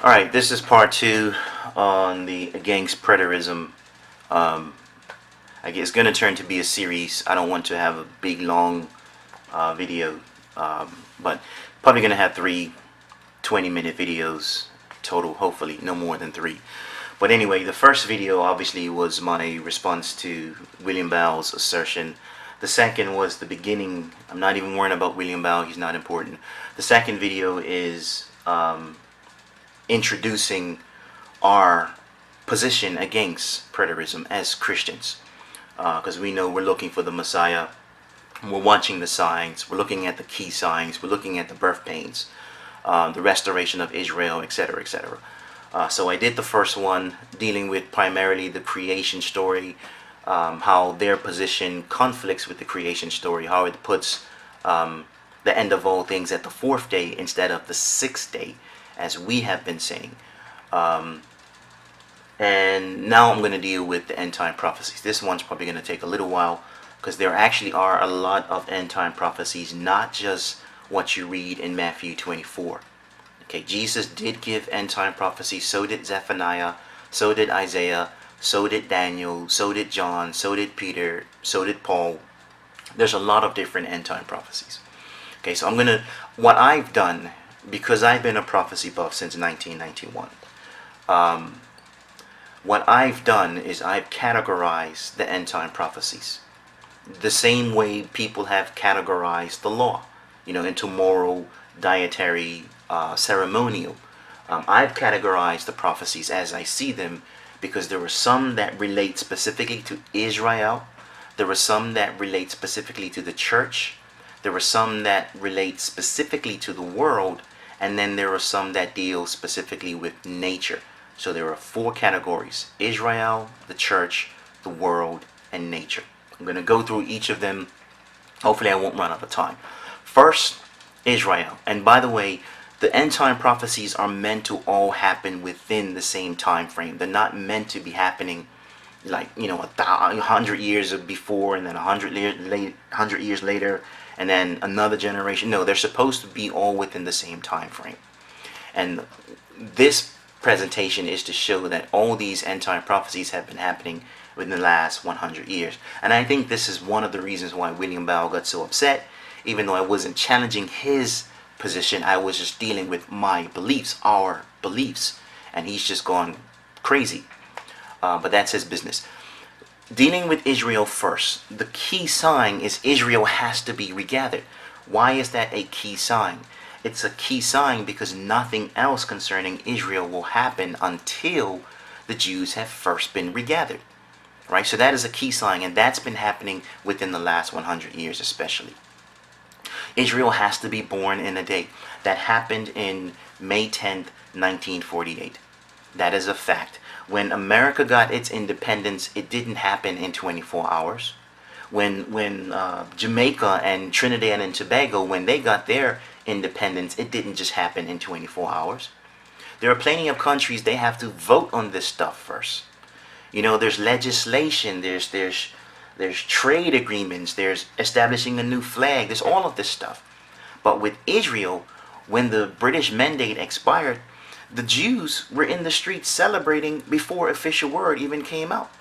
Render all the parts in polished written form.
Alright, this is part 2 on the against preterism. I guess it's going to turn to be a series. I don't want to have a big long video, but probably going to have 3 20-minute videos total, hopefully no more than 3. But anyway, the first video obviously was my response to William Bowell's assertion. The second was the beginning. I'm not even worrying about William Bowell, he's not important. The second video is introducing our position against preterism as Christians, because we know we're looking for the Messiah. We're watching the signs, we're looking at the key signs, we're looking at the birth pains, the restoration of Israel, etc., etc. So I did the first one dealing with primarily the creation story, how their position conflicts with the creation story, how it puts the end of all things at the 4th day instead of the 6th day, as we have been saying. And now I'm going to deal with the end time prophecies. This one's probably going to take a little while, because there actually are a lot of end time prophecies, not just what you read in Matthew 24. Okay, Jesus did give end time prophecies, so did Zephaniah, so did Isaiah, so did Daniel, so did John, so did Peter, so did Paul. There's a lot of different end time prophecies. Okay, so what I've done, because I've been a prophecy buff since 1991, what I've done is I've categorized the end time prophecies the same way people have categorized the law, into moral, dietary, ceremonial. I've categorized the prophecies as I see them, because there were some that relate specifically to Israel, there were some that relate specifically to the church, there were some that relate specifically to the world, and then there are some that deal specifically with nature. So there are 4 categories: Israel, the church, the world, and nature. I'm going to go through each of them. Hopefully I won't run out of time. First, Israel. And by the way, the end time prophecies are meant to all happen within the same time frame. They're not meant to be happening like, 100 years before, and then 100 years later, and then another generation. No, they're supposed to be all within the same time frame. And this presentation is to show that all these end time prophecies have been happening within the last 100 years. And I think this is one of the reasons why William Bowell got so upset. Even though I wasn't challenging his position, I was just dealing with my beliefs, our beliefs, and he's just gone crazy. But that's his business. Dealing with Israel first, the key sign is Israel has to be regathered. Why is that a key sign? It's a key sign because nothing else concerning Israel will happen until the Jews have first been regathered. Right? So that is a key sign, and that's been happening within the last 100 years especially. Israel has to be born in a day. That happened in May 10th, 1948. That is a fact. When America got its independence, it didn't happen in 24 hours. When Jamaica and Trinidad and Tobago, when they got their independence, it didn't just happen in 24 hours. There are plenty of countries, they have to vote on this stuff first. There's legislation, there's trade agreements, there's establishing a new flag, there's all of this stuff. But with Israel, when the British mandate expired, the Jews were in the streets celebrating before official word even came out.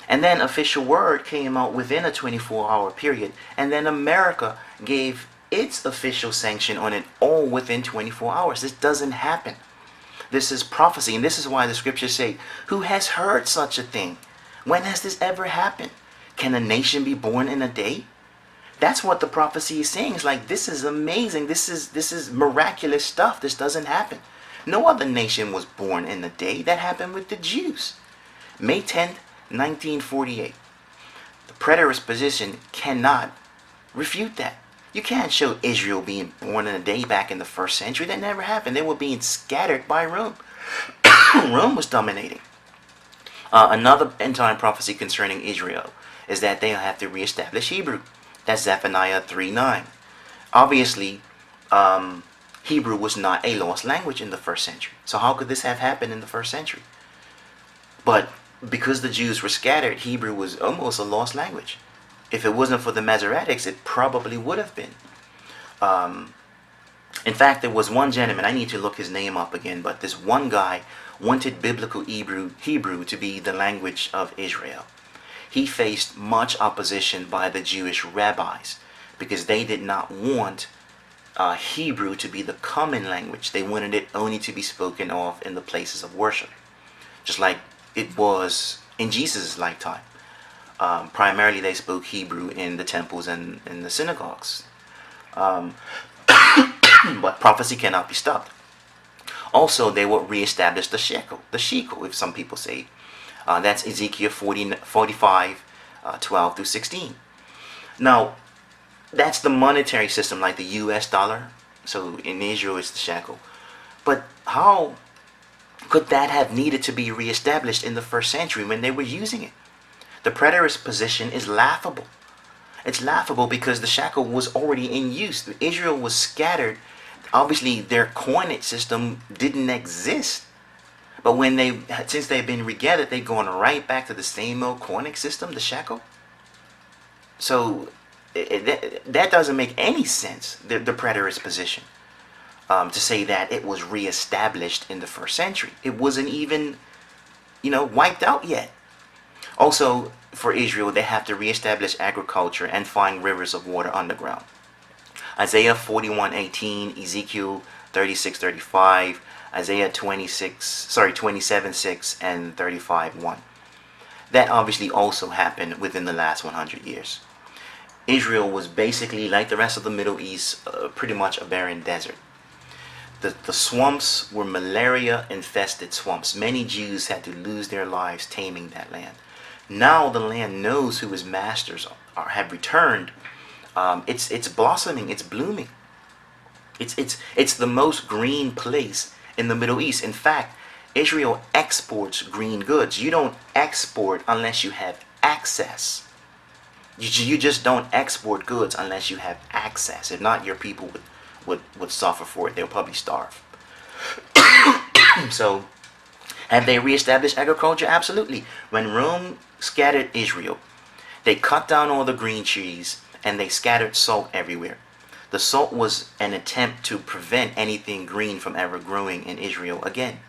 And then official word came out within a 24-hour period, and then America gave its official sanction on it all within 24 hours. This doesn't happen. This is prophecy, and this is why the scriptures say, who has heard such a thing? When has this ever happened? Can a nation be born in a day? That's what the prophecy is saying. It's like, this is amazing. This is miraculous stuff. This doesn't happen. No other nation was born in a day. That happened with the Jews. May 10th, 1948. The preterist position cannot refute that. You can't show Israel being born in a day back in the 1st century. That never happened. They were being scattered by Rome. Rome was dominating. Another end time prophecy concerning Israel is that they'll have to reestablish Hebrew. That's Zephaniah 3:9. Obviously, Hebrew was not a lost language in the 1st century. So how could this have happened in the 1st century? But because the Jews were scattered, Hebrew was almost a lost language. If it wasn't for the Masoretics, it probably would have been. In fact, there was one gentleman, I need to look his name up again, but this one guy wanted biblical Hebrew to be the language of Israel. He faced much opposition by the Jewish rabbis because they did not want Hebrew to be the common language. They wanted it only to be spoken of in the places of worship, just like it was in Jesus' lifetime. Primarily, they spoke Hebrew in the temples and in the synagogues. But prophecy cannot be stopped. Also, they will reestablish the shekel, if some people say. That's Ezekiel 45, 12 through 16. Now, that's the monetary system, like the US dollar. So in Israel, it's the shekel. But how could that have needed to be reestablished in the first century when they were using it? The preterist position is laughable. It's laughable because the shekel was already in use. Israel was scattered. Obviously, their coinage system didn't exist. But since they've been regathered, they're going right back to the same old coinage system, the shekel. So that doesn't make any sense, the preterist position, to say that it was reestablished in the first century. It wasn't even, wiped out yet. Also, for Israel, they have to reestablish agriculture and find rivers of water underground. Isaiah 41:18, Ezekiel 36:35, Isaiah 27:6, and 35:1. That obviously also happened within the last 100 years. Israel was basically, like the rest of the Middle East, pretty much a barren desert. The swamps were malaria-infested swamps. Many Jews had to lose their lives taming that land. Now the land knows who its masters have returned. It's blossoming. It's blooming. It's the most green place in the Middle East. In fact, Israel exports green goods. You don't export unless you have access. You just don't export goods unless you have access. If not, your people would suffer for it. They'll probably starve. So, have they reestablished agriculture? Absolutely. When Rome scattered Israel, they cut down all the green trees and they scattered salt everywhere. The salt was an attempt to prevent anything green from ever growing in Israel again.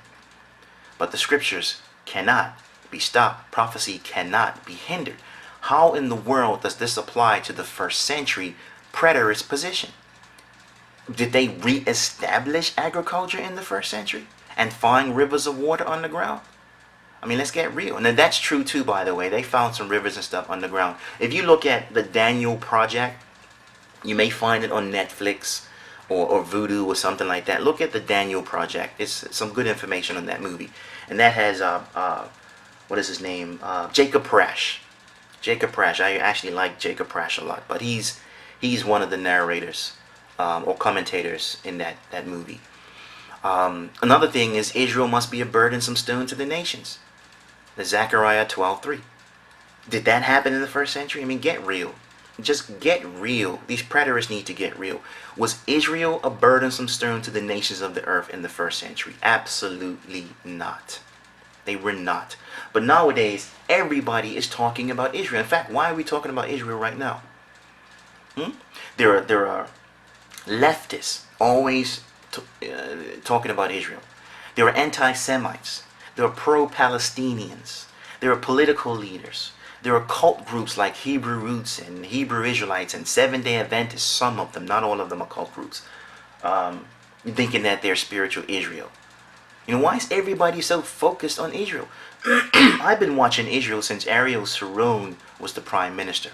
But the scriptures cannot be stopped. Prophecy cannot be hindered. How in the world does this apply to the first century preterist position? Did they reestablish agriculture in the first century and find rivers of water underground? I mean, let's get real. And that's true too, by the way. They found some rivers and stuff underground. If you look at the Daniel Project, you may find it on Netflix or Vudu or something like that. Look at the Daniel Project. It's some good information on that movie. And that has, what is his name? Jacob Prasch. Jacob Prasch. I actually like Jacob Prasch a lot. But he's one of the narrators or commentators in that movie. Another thing is Israel must be a burdensome stone to the nations. The Zechariah 12:3. Did that happen in the first century? I mean, get real. Just get real. These preterists need to get real. Was Israel a burdensome stone to the nations of the earth in the first century? Absolutely not. They were not. But nowadays, everybody is talking about Israel. In fact, why are we talking about Israel right now? There are leftists always talking about Israel. There are anti-Semites. There are pro-Palestinians. There are political leaders. There are cult groups like Hebrew Roots and Hebrew Israelites and Seventh-day Adventists. Some of them, not all of them, are cult groups. Thinking that they're spiritual Israel. Why is everybody so focused on Israel? I've been watching Israel since Ariel Sharon was the prime minister.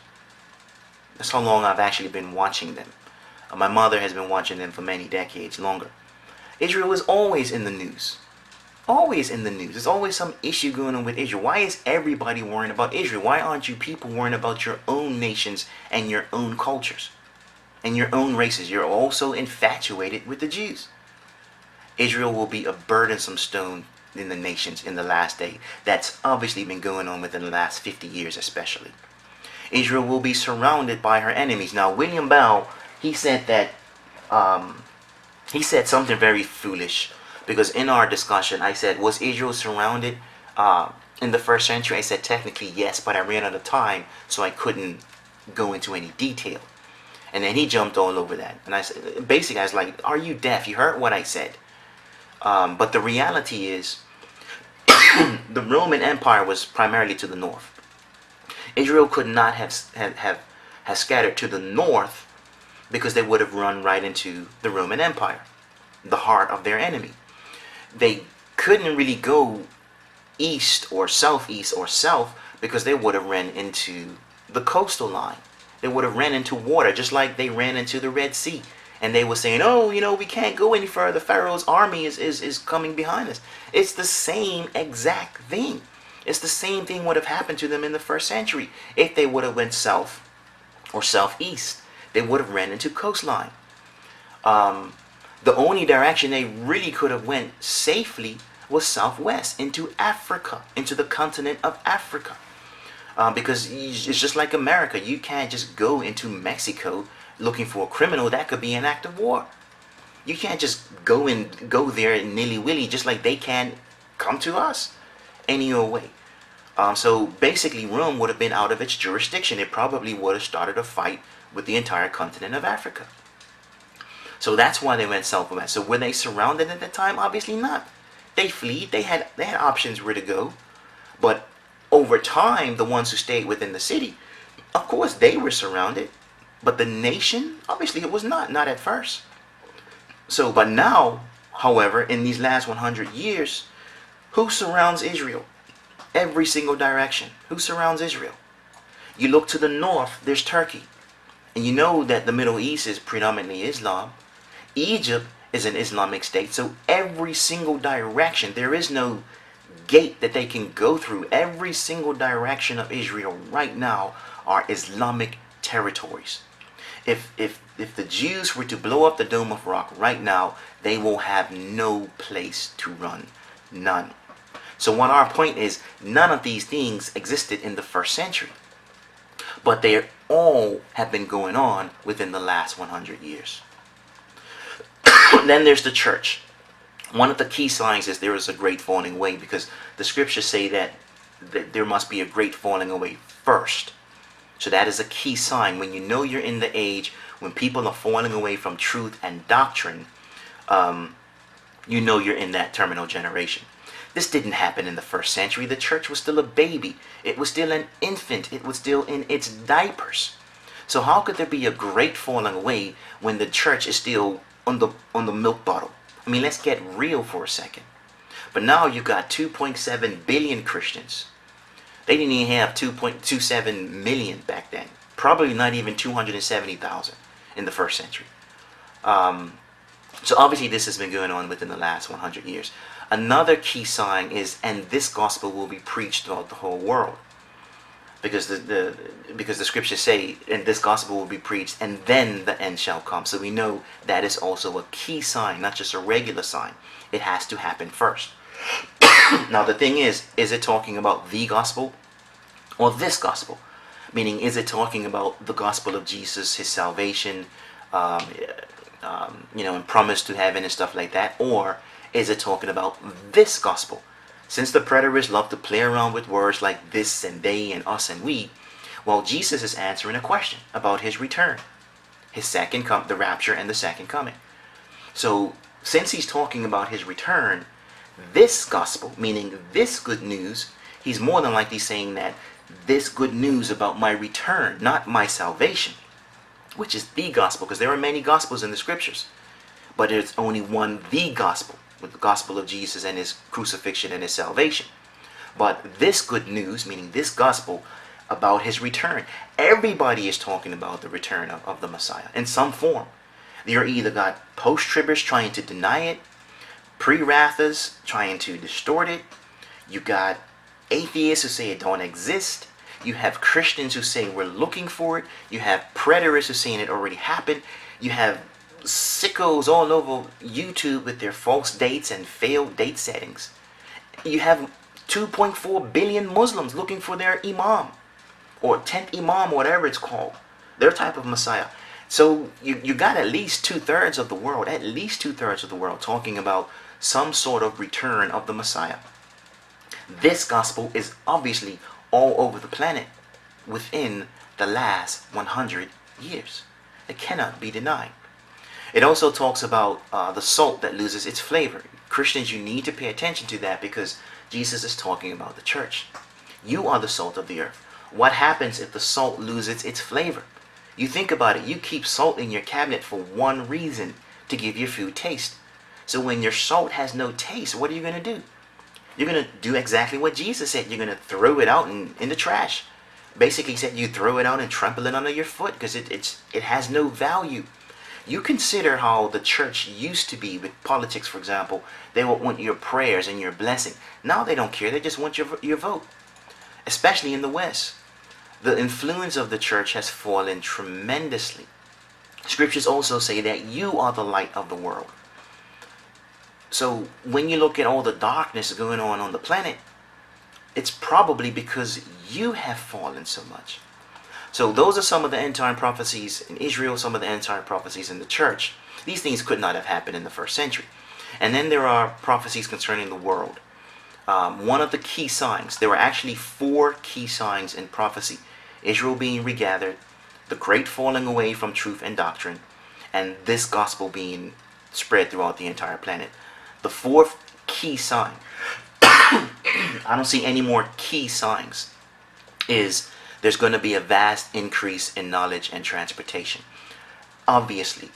That's how long I've actually been watching them. My mother has been watching them for many decades longer. Israel is always in the news. Always in the news. There's always some issue going on with Israel. Why is everybody worrying about Israel? Why aren't you people worrying about your own nations and your own cultures and your own races? You're also infatuated with the Jews. Israel will be a burdensome stone in the nations in the last day. That's obviously been going on within the last 50 years especially. Israel will be surrounded by her enemies. Now, William Bell, he said that, he said something very foolish. Because in our discussion, I said, was Israel surrounded in the first century? I said, technically, yes, but I ran out of time, so I couldn't go into any detail. And then he jumped all over that. And I said, basically, I was like, are you deaf? You heard what I said. But the reality is, the Roman Empire was primarily to the north. Israel could not have scattered to the north because they would have run right into the Roman Empire, the heart of their enemy. They couldn't really go east or southeast or south because they would have ran into the coastal line. They would have ran into water, just like they ran into the Red Sea. And they were saying, oh, we can't go any further. Pharaoh's army is coming behind us. It's the same exact thing. It's the same thing would have happened to them in the first century. If they would have went south or southeast, they would have ran into coastline. The only direction they really could have went safely was southwest, into Africa, into the continent of Africa. Because it's just like America. You can't just go into Mexico looking for a criminal. That could be an act of war. You can't just go there nilly-willy, just like they can't come to us any old way. So basically Rome would have been out of its jurisdiction. It probably would have started a fight with the entire continent of Africa. So that's why they went southwest. So were they surrounded at that time? Obviously not. They fled. They had options where to go. But over time, the ones who stayed within the city, of course they were surrounded. But the nation, obviously it was not at first. So, but now, however, in these last 100 years, who surrounds Israel? Every single direction. Who surrounds Israel? You look to the north, there's Turkey. And you know that the Middle East is predominantly Islam. Egypt is an Islamic state. So every single direction, there is no gate that they can go through. Every single direction of Israel right now are Islamic territories. If the Jews were to blow up the Dome of Rock right now, they will have no place to run. None. So what our point is, none of these things existed in the first century. But they all have been going on within the last 100 years. Then there's the church. One of the key signs is there is a great falling away, because the scriptures say that there must be a great falling away first. So that is a key sign. When you know you're in the age when people are falling away from truth and doctrine, you know you're in that terminal generation. This didn't happen in the first century. The church was still a baby. It was still an infant. It was still in its diapers. So how could there be a great falling away when the church is still on the milk bottle? I mean, let's get real for a second. But now you got 2.7 billion Christians. They didn't even have 2.27 million back then. Probably not even 270,000 in the first century. So obviously this has been going on within the last 100 years. Another key sign is, and this gospel will be preached throughout the whole world. Because the scriptures say, and this gospel will be preached, and then the end shall come. So we know that is also a key sign, not just a regular sign. It has to happen first. Now the thing is it talking about the gospel or this gospel? Meaning, is it talking about the gospel of Jesus, his salvation, and promise to heaven and stuff like that? Or is it talking about this gospel? Since the preterists love to play around with words like this and they and us and we, well, Jesus is answering a question about his return, his second the rapture and the second coming. So since he's talking about his return, this gospel, meaning this good news, he's more than likely saying that this good news about my return, not my salvation, which is the gospel, because there are many gospels in the scriptures, but there's only one, the gospel, with the gospel of Jesus and his crucifixion and his salvation. But this good news, meaning this gospel about his return, everybody is talking about the return of the Messiah in some form. You're either got post-tribbers trying to deny it, pre-wrathers trying to distort it, you got atheists who say it don't exist, you have Christians who say we're looking for it, you have preterists who saying it already happened, you have sickos all over YouTube with their false dates and failed date settings. You have 2.4 billion Muslims looking for their imam, or 10th imam, whatever it's called, their type of Messiah. So you got at least 2/3 of the world, talking about some sort of return of the Messiah. This gospel is obviously all over the planet within the last 100 years. It cannot be denied. It also talks about the salt that loses its flavor. Christians, you need to pay attention to that because Jesus is talking about the church. You are the salt of the earth. What happens if the salt loses its flavor? You think about it. You keep salt in your cabinet for one reason, to give your food taste. So when your salt has no taste, what are you going to do? You're going to do exactly what Jesus said. You're going to throw it out in the trash. Basically said you throw it out and trample it under your foot because it has no value. You consider how the church used to be with politics, for example. They would want your prayers and your blessing. Now they don't care. They just want your vote. Especially in the West. The influence of the church has fallen tremendously. Scriptures also say that you are the light of the world. So when you look at all the darkness going on the planet, it's probably because you have fallen so much. So those are some of the end time prophecies in Israel, some of the end time prophecies in the church. These things could not have happened in the first century. And then there are prophecies concerning the world. One of the key signs, there were actually 4 key signs in prophecy. Israel being regathered, the great falling away from truth and doctrine, and this gospel being spread throughout the entire planet. The 4th key sign, I don't see any more key signs, is there's going to be a vast increase in knowledge and transportation. Obviously,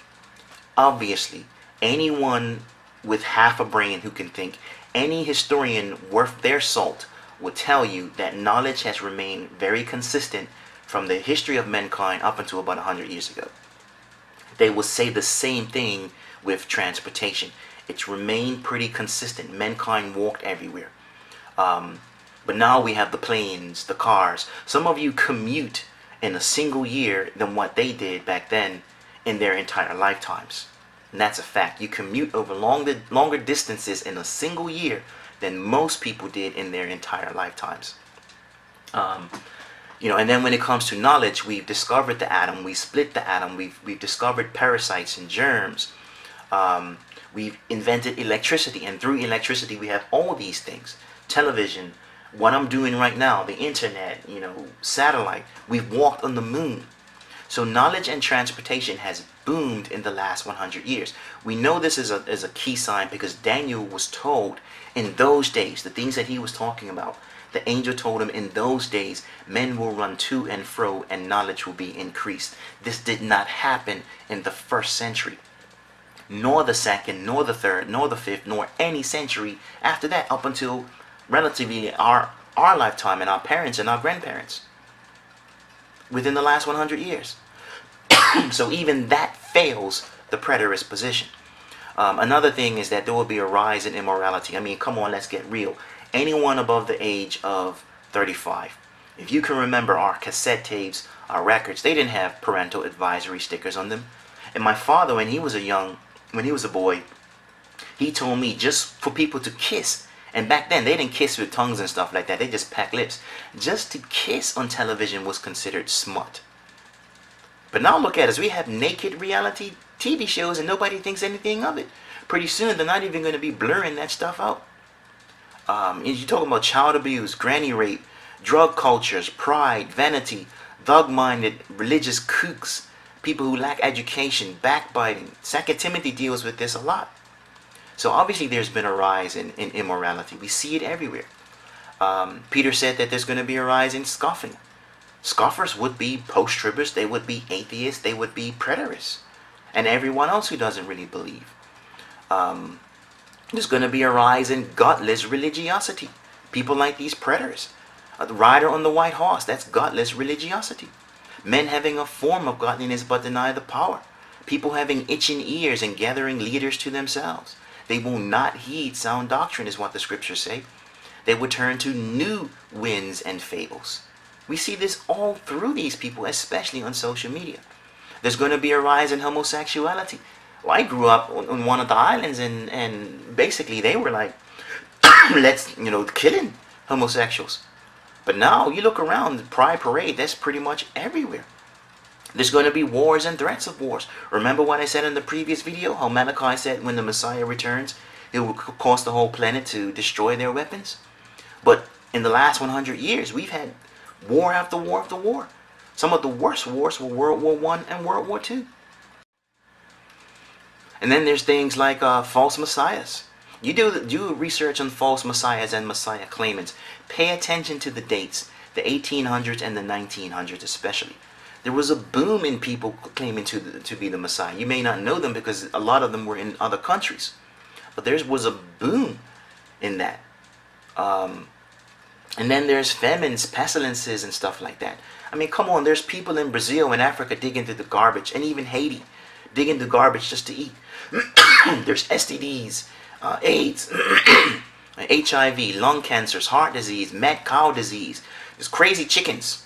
anyone with half a brain who can think, any historian worth their salt would tell you that knowledge has remained very consistent from the history of mankind up until about 100 years ago. They will say the same thing with transportation. It's remained pretty consistent. Mankind walked everywhere. But now we have the planes, the cars. Some of you commute in a single year than what they did back then in their entire lifetimes. And that's a fact. You commute over longer distances in a single year than most people did in their entire lifetimes. And then when it comes to knowledge, we've discovered the atom, we split the atom, we've discovered parasites and germs. We've invented electricity, and through electricity we have all these things. Television, what I'm doing right now, the internet, satellite. We've walked on the moon. So knowledge and transportation has boomed in the last 100 years. We know this is a key sign because Daniel was told in those days, the things that he was talking about, the angel told him in those days, men will run to and fro and knowledge will be increased. This did not happen in the first century, nor the second, nor the third, nor the fifth, nor any century after that, up until relatively our lifetime and our parents and our grandparents within the last 100 years. So even that fails the preterist position. Another thing is that there will be a rise in immorality. I mean, come on, let's get real. Anyone above the age of 35, if you can remember our cassette tapes, our records, they didn't have parental advisory stickers on them. And my father, when he was a boy, he told me just for people to kiss. And back then, they didn't kiss with tongues and stuff like that. They just packed lips. Just to kiss on television was considered smart. But now look at us. We have naked reality TV shows and nobody thinks anything of it. Pretty soon, they're not even going to be blurring that stuff out. You're talking about child abuse, granny rape, drug cultures, pride, vanity, thug-minded, religious kooks, people who lack education, backbiting. 2 Timothy deals with this a lot. So obviously there's been a rise in immorality. We see it everywhere. Peter said that there's going to be a rise in scoffing. Scoffers would be post-tribbers, they would be atheists, they would be preterists, and everyone else who doesn't really believe. There's going to be a rise in godless religiosity. People like these preterists. The rider on the white horse, that's godless religiosity. Men having a form of godliness but deny the power. People having itching ears and gathering leaders to themselves. They will not heed sound doctrine, is what the scriptures say. They will turn to new winds and fables. We see this all through these people, especially on social media. There's going to be a rise in homosexuality. Well, I grew up on one of the islands and basically they were like, killing homosexuals. But now you look around, the Pride Parade, that's pretty much everywhere. There's going to be wars and threats of wars. Remember what I said in the previous video? How Malachi said when the Messiah returns, it will cause the whole planet to destroy their weapons. But in the last 100 years, we've had war after war after war. Some of the worst wars were World War I and World War II. And then there's things like false messiahs. You do research on false messiahs and messiah claimants. Pay attention to the dates, the 1800s and the 1900s especially. There was a boom in people claiming to be the Messiah. You may not know them because a lot of them were in other countries. But there was a boom in that. And then there's famines, pestilences, and stuff like that. I mean, come on, there's people in Brazil and Africa digging through the garbage, and even Haiti digging through garbage just to eat. There's STDs, AIDS, HIV, lung cancers, heart disease, mad cow disease. There's crazy chickens,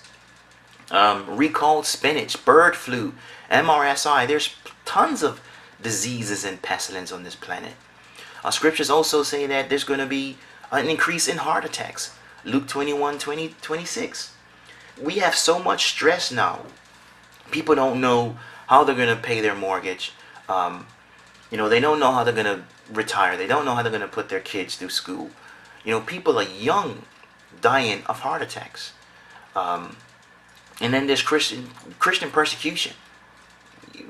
recalled spinach, bird flu, MRSI. There's tons of diseases and pestilence on this planet. Scriptures also say that there's going to be an increase in heart attacks. Luke 21:26. We have so much stress now. People don't know how they're going to pay their mortgage. They don't know how they're going to retire. They don't know how they're going to put their kids through school. People are young, dying of heart attacks. And then there's Christian persecution.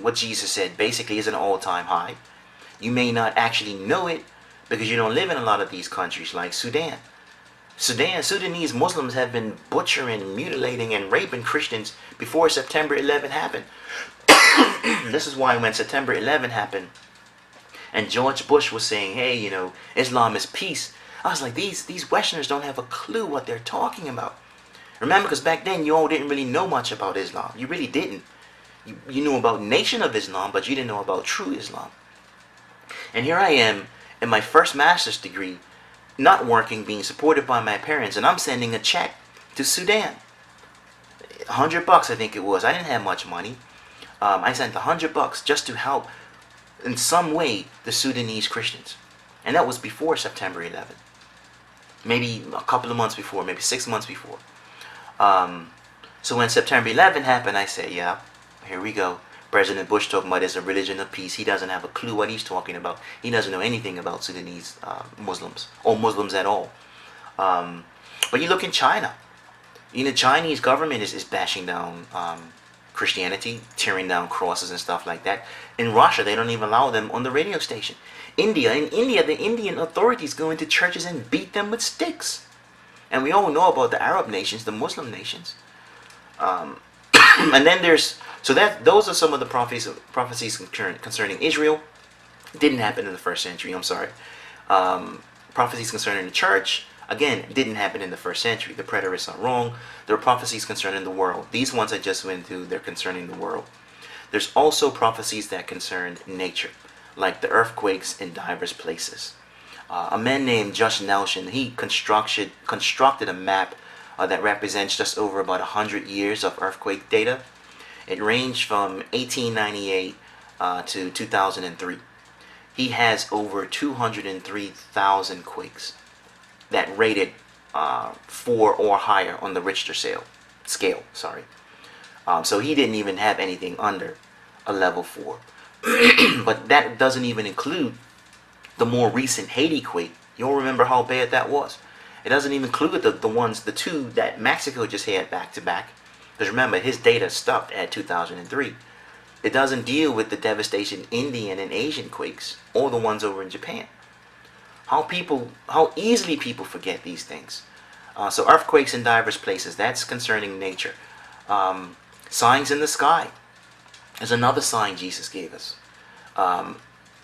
What Jesus said basically is an all-time high. You may not actually know it because you don't live in a lot of these countries like Sudan. Sudanese Muslims have been butchering, mutilating, and raping Christians before September 11 happened. This is why when September 11 happened, and George Bush was saying, hey, Islam is peace. I was like, these Westerners don't have a clue what they're talking about. Remember, because back then you all didn't really know much about Islam. You really didn't. You knew about Nation of Islam, but you didn't know about true Islam. And here I am in my first master's degree, not working, being supported by my parents, and I'm sending a check to Sudan. $100, I think it was. I didn't have much money. I sent $100 just to help in some way the Sudanese Christians. And that was before September 11. Maybe a couple of months before, maybe 6 months before. So when September 11 happened, I said, yeah, here we go. President Bush talking about it's a religion of peace. He doesn't have a clue what he's talking about. He doesn't know anything about Sudanese Muslims or Muslims at all. But you look in China. The Chinese government is bashing down Christianity, tearing down crosses and stuff like that. In Russia, they don't even allow them on the radio station. In India, the Indian authorities go into churches and beat them with sticks. And we all know about the Arab nations, the Muslim nations. And then those are some of the prophecies concerning Israel. Didn't happen in the first century, I'm sorry. Prophecies concerning the church, again, didn't happen in the first century. The preterists are wrong. There are prophecies concerning the world. These ones I just went through, they're concerning the world. There's also prophecies that concern nature, like the earthquakes in diverse places. A man named Josh Nelson, he constructed a map that represents just over about 100 years of earthquake data. It ranged from 1898 to 2003. He has over 203,000 quakes that rated 4 or higher on the Richter scale. So he didn't even have anything under a level 4. But that doesn't even include the more recent Haiti quake. You'll remember how bad that was. It doesn't even include the two that Mexico just had back to back. Because remember, his data stopped at 2003. It doesn't deal with the devastation Indian and Asian quakes, or the ones over in Japan. How easily people forget these things. So earthquakes in diverse places, that's concerning nature. Signs in the sky is another sign Jesus gave us.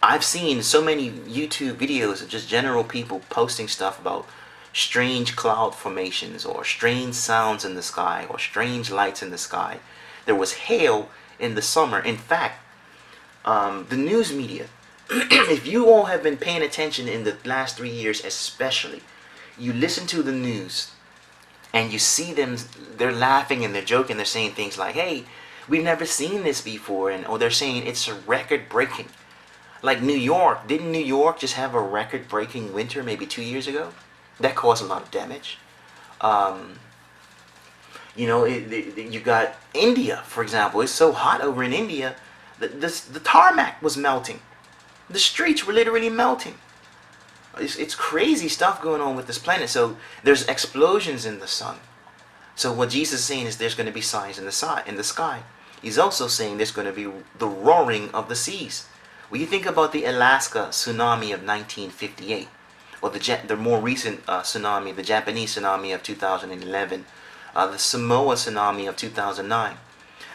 I've seen so many YouTube videos of just general people posting stuff about strange cloud formations or strange sounds in the sky or strange lights in the sky. There was hail in the summer. In fact, the news media, if you all have been paying attention in the last 3 years especially, you listen to the news and you see them, they're laughing and they're joking, they're saying things like, hey, we've never seen this before, or they're saying it's a record breaking. Like New York, didn't New York just have a record breaking winter maybe 2 years ago? That caused a lot of damage. You got India, for example. It's so hot over in India, the tarmac was melting. The streets were literally melting. It's crazy stuff going on with this planet. So there's explosions in the sun. So what Jesus is saying is there's going to be signs in the sky. He's also saying there's going to be the roaring of the seas. When you think about the Alaska tsunami of 1958, or the more recent tsunami, the Japanese tsunami of 2011, the Samoa tsunami of 2009,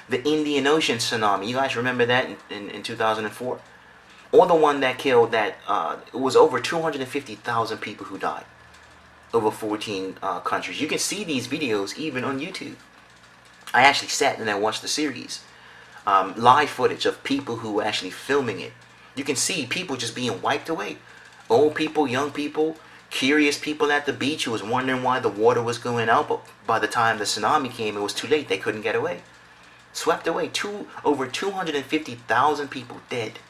the Indian Ocean tsunami, you guys remember that in 2004? Or the one that killed it was over 250,000 people who died over 14 countries. You can see these videos even on YouTube. I actually sat and I watched the series. Live footage of people who were actually filming it. You can see people just being wiped away. Old people, young people, curious people at the beach who was wondering why the water was going out, but by the time the tsunami came, it was too late. They couldn't get away. Swept away. Over 250,000 people dead.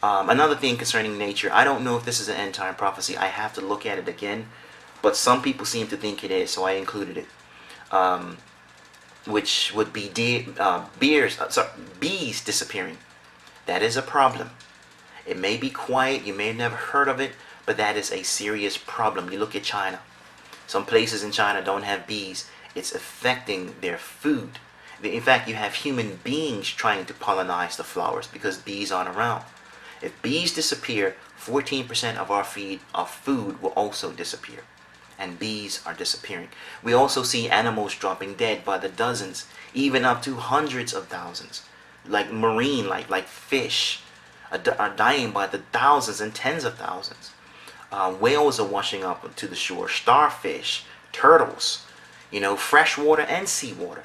Another thing concerning nature, I don't know if this is an end time prophecy. I have to look at it again, but some people seem to think it is, so I included it. Which would be bees disappearing. That is a problem. It may be quiet, you may have never heard of it, but that is a serious problem. You look at China. Some places in China don't have bees. It's affecting their food. In fact, you have human beings trying to pollinize the flowers because bees aren't around. If bees disappear, 14% of our food will also disappear. And bees are disappearing. We also see animals dropping dead by the dozens, even up to hundreds of thousands. Like marine, like fish, are dying by the thousands and tens of thousands. Whales are washing up to the shore. Starfish, turtles, freshwater and seawater.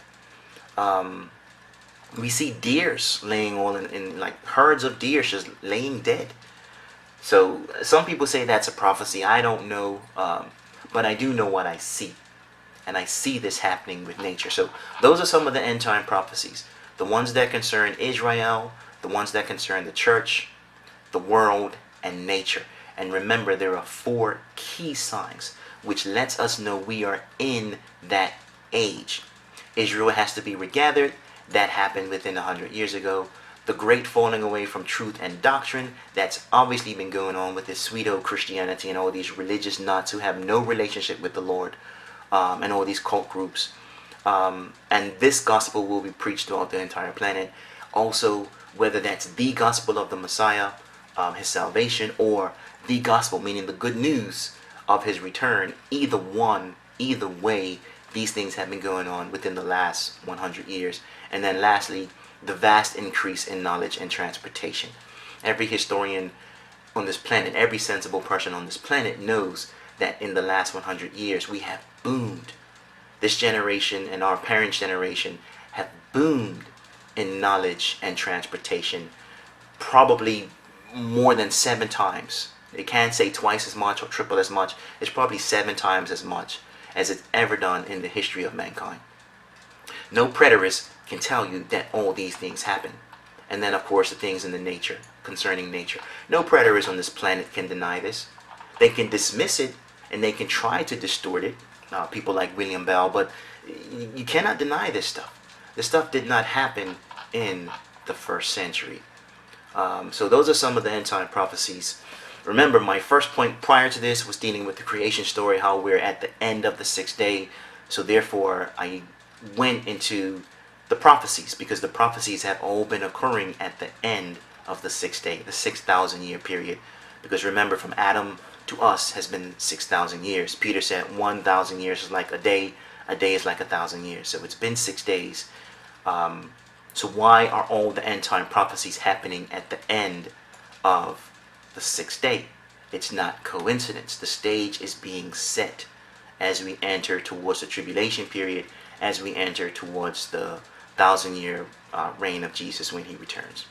We see deers laying all in like herds of deer just laying dead. So some people say that's a prophecy. I don't know. But I do know what I see. And I see this happening with nature. So those are some of the end time prophecies. The ones that concern Israel, the ones that concern the church, the world, and nature. And remember, there are 4 key signs which lets us know we are in that age. Israel has to be regathered. That happened within 100 years ago. The great falling away from truth and doctrine, that's obviously been going on with this pseudo Christianity and all these religious nuts who have no relationship with the Lord, and all these cult groups. And this gospel will be preached throughout the entire planet. Also, whether that's the gospel of the Messiah, his salvation, or the gospel, meaning the good news of his return, either way, these things have been going on within the last 100 years. And then lastly, the vast increase in knowledge and transportation. Every historian on this planet, every sensible person on this planet knows that in the last 100 years we have boomed. This generation and our parents' generation have boomed in knowledge and transportation, probably more than 7 times. They can't say twice as much or triple as much. It's probably 7 times as much as it's ever done in the history of mankind. No preterist can tell you that all these things happen. And then of course the things in the nature, concerning nature. No preterist on this planet can deny this. They can dismiss it and they can try to distort it. People like William Bell, but you cannot deny this stuff. This stuff did not happen in the 1st century. So those are some of the end time prophecies. Remember, my first point prior to this was dealing with the creation story, how we're at the end of the 6th day. So therefore I went into the prophecies, because the prophecies have all been occurring at the end of the 6th day, the 6,000 year period. Because remember, from Adam to us has been 6,000 years. Peter said 1,000 years is like a day is like 1,000 years. So it's been 6 days. So why are all the end time prophecies happening at the end of the 6th day? It's not coincidence. The stage is being set as we enter towards the tribulation period, as we enter towards the 1,000 year reign of Jesus when he returns.